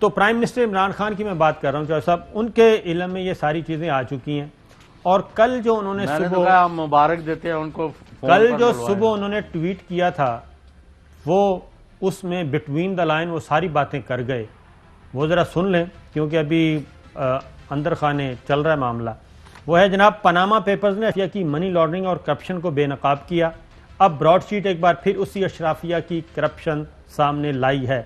تو prime minister Imran Khan کی میں بات کر رہا ہوں چوہدری صاحب، ان کے علم میں یہ ساری چیزیں آ چکی ہیں، اور کل جو انہوں نے صبح مبارک دیتے ہیں ان کو، کل جو صبح انہوں نے ٹویٹ کیا تھا وہ اس میں بٹوین دا لائن وہ ساری باتیں کر گئے، وہ ذرا سن لیں کیونکہ ابھی اندر خانے چل رہا ہے معاملہ۔ وہ ہے جناب، پاناما پیپرز نے اشرافیہ کی منی لانڈرنگ اور کرپشن کو بے نقاب کیا، اب براڈ شیٹ ایک بار پھر اسی اشرافیہ کی کرپشن سامنے لائی ہے۔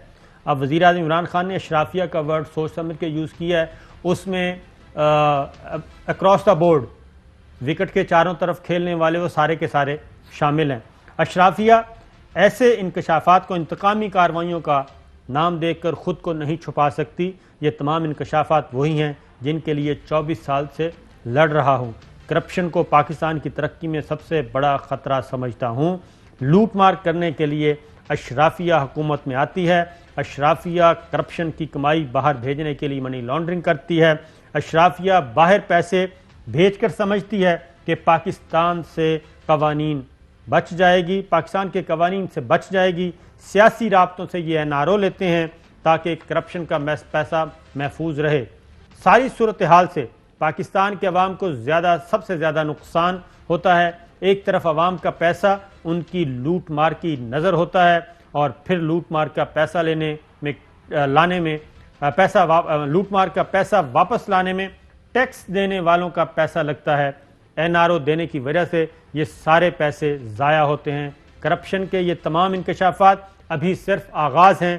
اب وزیر اعظم عمران خان نے اشرافیہ کا ورڈ سوچ سمجھ کے یوز کیا ہے، اس میں اکراس دا بورڈ وکٹ کے چاروں طرف کھیلنے والے وہ سارے کے سارے شامل ہیں۔ اشرافیہ ایسے انکشافات کو انتقامی کارروائیوں کا نام دے کر خود کو نہیں چھپا سکتی، یہ تمام انکشافات وہی ہیں جن کے لیے 24 سال سے لڑ رہا ہوں۔ کرپشن کو پاکستان کی ترقی میں سب سے بڑا خطرہ سمجھتا ہوں۔ لوٹ مار کرنے کے لیے اشرافیہ حکومت میں آتی ہے، اشرافیہ کرپشن کی کمائی باہر بھیجنے کے لیے منی لانڈرنگ کرتی ہے، اشرافیہ باہر پیسے بھیج کر سمجھتی ہے کہ پاکستان سے قوانین بچ جائے گی، پاکستان کے قوانین سے بچ جائے گی، سیاسی رابطوں سے یہ NRO لیتے ہیں تاکہ کرپشن کا پیسہ محفوظ رہے۔ ساری صورتحال سے پاکستان کے عوام کو سب سے زیادہ نقصان ہوتا ہے۔ ایک طرف عوام کا پیسہ ان کی لوٹ مار کی نظر ہوتا ہے، اور پھر لوٹ مار کا پیسہ لوٹ مار کا پیسہ واپس لانے میں ٹیکس دینے والوں کا پیسہ لگتا ہے۔ NRO دینے کی وجہ سے یہ سارے پیسے ضائع ہوتے ہیں۔ کرپشن کے یہ تمام انکشافات ابھی صرف آغاز ہیں۔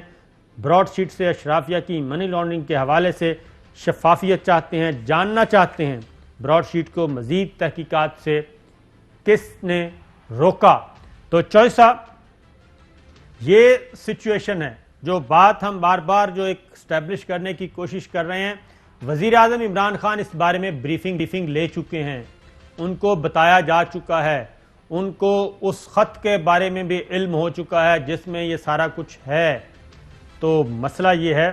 براڈ شیٹ سے اشرافیہ کی منی لانڈرنگ کے حوالے سے شفافیت چاہتے ہیں، جاننا چاہتے ہیں براڈ شیٹ کو مزید تحقیقات سے کس نے روکا۔ تو چوہدری صاحب، یہ سچویشن ہے جو بات ہم بار بار جو ایک اسٹیبلش کرنے کی کوشش کر رہے ہیں۔ وزیر اعظم عمران خان اس بارے میں بریفنگ لے چکے ہیں، ان کو بتایا جا چکا ہے، ان کو اس خط کے بارے میں بھی علم ہو چکا ہے جس میں یہ سارا کچھ ہے۔ تو مسئلہ یہ ہے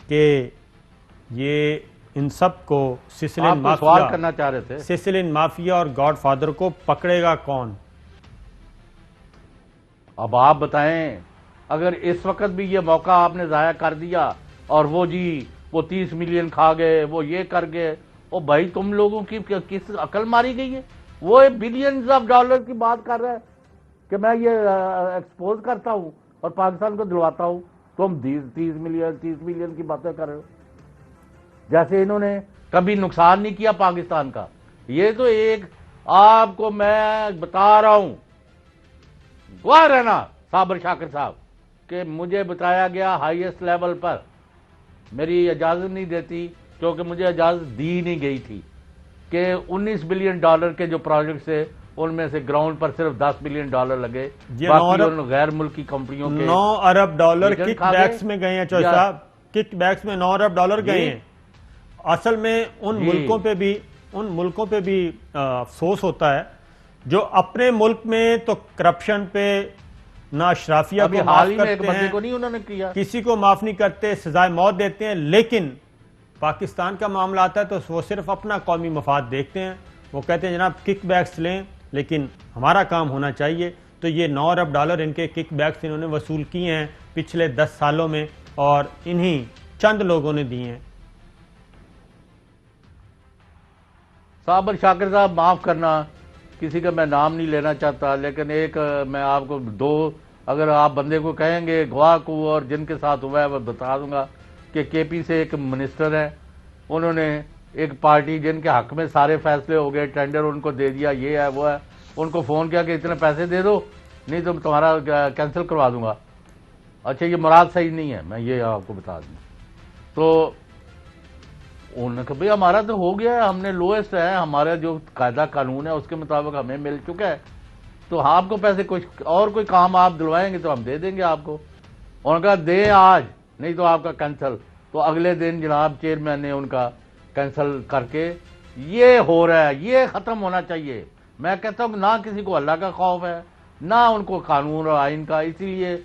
کہ یہ ان سب کو سسلین مافیا اور گاڈ فادر کو پکڑے گا کون؟ اب آپ بتائیں، اگر اس وقت بھی یہ موقع آپ نے ضائع کر دیا اور وہ 30 ملین کھا گئے، وہ یہ کر گئے، وہ بھائی تم لوگوں کی کس عقل ماری گئی ہے؟ وہ بلینز آف ڈالر کی بات کر رہا ہے کہ میں یہ ایکسپوز کرتا ہوں اور پاکستان کو دلواتا ہوں، تم 30 ملین کی باتیں کر رہے ہو، جیسے انہوں نے کبھی نقصان نہیں کیا پاکستان کا۔ یہ تو ایک آپ کو میں بتا رہا ہوں، گواہ رہنا صابر شاکر صاحب، کہ مجھے بتایا گیا ہائیسٹ لیول پر، میری اجازت نہیں دیتی کیونکہ مجھے اجازت دی نہیں گئی تھی کہ 19 بلین ڈالر کے جو پروجیکٹس تھے ان میں سے گراؤنڈ پر صرف 10 بلین ڈالر لگے، باقی ان غیر ملکی کمپنیوں کے 9 ارب ڈالر کک بیکس میں گئے ہیں۔ چوہدری صاحب، کک بیکس میں 9 ارب ڈالر گئے ہیں۔ اصل میں ان ملکوں پہ بھی افسوس ہوتا ہے جو اپنے ملک میں تو کرپشن پہ نہ اشرافیہ کو معاف کرتے ہیں، کسی کو معاف نہیں کرتے، سزائے موت دیتے ہیں، لیکن پاکستان کا معاملہ آتا ہے تو وہ صرف اپنا قومی مفاد دیکھتے ہیں۔ وہ کہتے ہیں جناب کک بیکس لیں لیکن ہمارا کام ہونا چاہیے۔ تو یہ 9 ارب ڈالر ان کے کک بیکس انہوں نے وصول کیے ہیں پچھلے 10 سالوں میں، اور انہی چند لوگوں نے دیے ہیں۔ صابر شاکر صاحب، معاف کرنا، کسی کا میں نام نہیں لینا چاہتا، لیکن ایک میں آپ کو اگر آپ بندے کو کہیں گے گواہ کو اور جن کے ساتھ ہوا ہے وہ بتا دوں گا کہ KP سے ایک منسٹر ہیں، انہوں نے ایک پارٹی جن کے حق میں سارے فیصلے ہو گئے، ٹینڈر ان کو دے دیا، یہ ہے وہ ہے، ان کو فون کیا کہ اتنے پیسے دے دو نہیں تو تمہارا کینسل کروا دوں گا۔ اچھا، یہ مراد صحیح نہیں ہے، میں یہ آپ کو بتا دوں۔ تو انہوں نے کہا بھئی ہمارا تو ہو گیا ہے، ہم نے لوئسٹ ہے، ہمارا جو قاعدہ قانون ہے اس کے مطابق ہمیں مل چکا ہے، تو آپ کو پیسے کوئی کام آپ دلوائیں گے تو ہم دے دیں گے آپ کو۔ انہوں نے کہا دیں آج نہیں تو آپ کا کینسل۔ تو اگلے دن جناب چیئرمین نے ان کا کینسل کر کے، یہ ہو رہا ہے، یہ ختم ہونا چاہیے۔ میں کہتا ہوں کہ نہ کسی کو اللہ کا خوف ہے، نہ ان کو قانون اور آئین کا، اسی لیے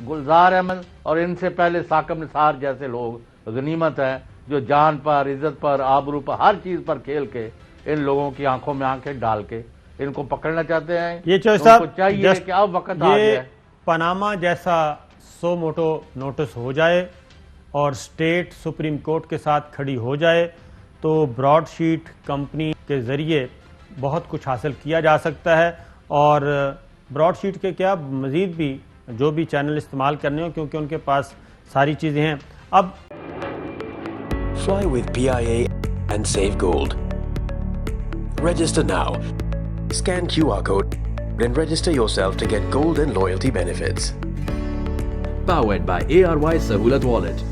گلزار احمد اور ان سے پہلے ثاقب نثار جیسے لوگ غنیمت ہیں جو جان پر، عزت پر، آبرو پر، ہر چیز پر کھیل کے ان لوگوں کی آنکھوں میں آنکھیں ڈال کے ان کو پکڑنا چاہتے ہیں۔ یہ چوہدری صاحب چاہیے کہ اب وقت آ گیا ہے، پاناما جیسا سو موٹو نوٹس ہو جائے اور اسٹیٹ سپریم کورٹ کے ساتھ کھڑی ہو جائے تو براڈ شیٹ کمپنی کے ذریعے بہت کچھ حاصل کیا جا سکتا ہے. اور براڈ شیٹ کے کیا مزید بھی جو بھی چینل استعمال کرنے ہوں کیونکہ ان کے پاس ساری چیزیں ہیں. اب Fly with PIA and save gold. Register now. Scan QR code and register yourself to get gold and loyalty benefits. Powered by ARY Sahulat Wallet.